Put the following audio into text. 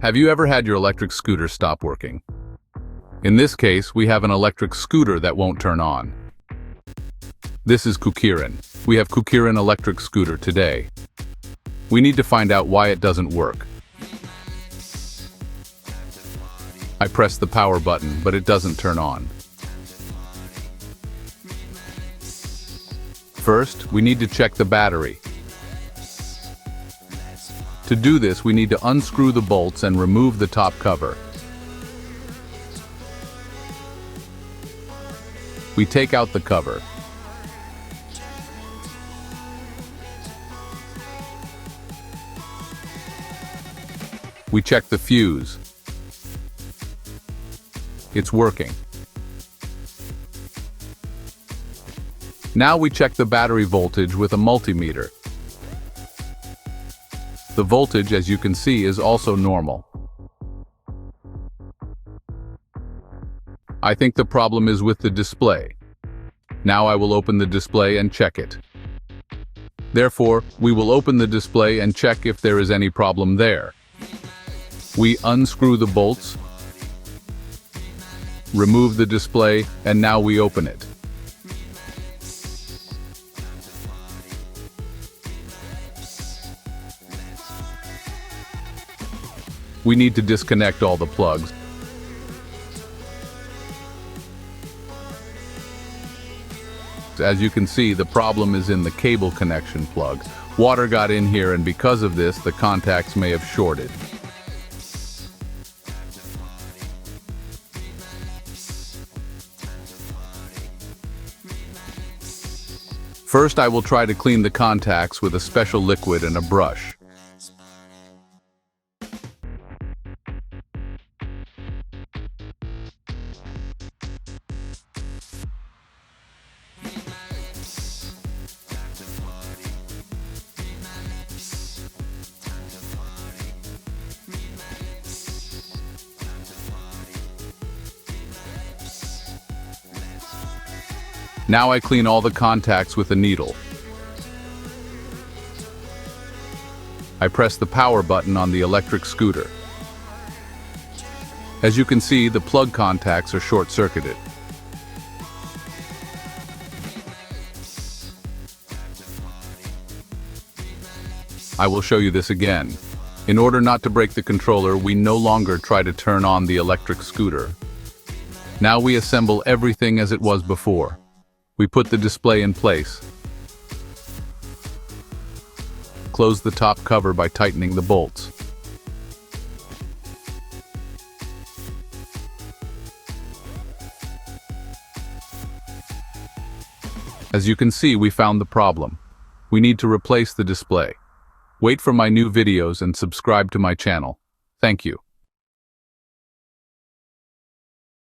Have you ever had your electric scooter stop working? In this case, we have an electric scooter that won't turn on. This is Kukirin. We have Kukirin electric scooter today. We need to find out why it doesn't work. I press the power button, but it doesn't turn on. First, we need to check the battery. To do this, we need to unscrew the bolts and remove the top cover. We take out the cover. We check the fuse. It's working. Now we check the battery voltage with a multimeter. The voltage, as you can see, is also normal. I think the problem is with the display. Now I will open the display and check it. Therefore, we will open the display and check if there is any problem there. We unscrew the bolts, remove the display, and now we open it. We need to disconnect all the plugs. As you can see, the problem is in the cable connection plug. Water got in here, and because of this, the contacts may have shorted. First, I will try to clean the contacts with a special liquid and a brush. Now I clean all the contacts with a needle. I press the power button on the electric scooter. As you can see, the plug contacts are short-circuited. I will show you this again. In order not to break the controller, we no longer try to turn on the electric scooter. Now we assemble everything as it was before. We put the display in place. Close the top cover by tightening the bolts. As you can see, we found the problem. We need to replace the display. Wait for my new videos and subscribe to my channel. Thank you.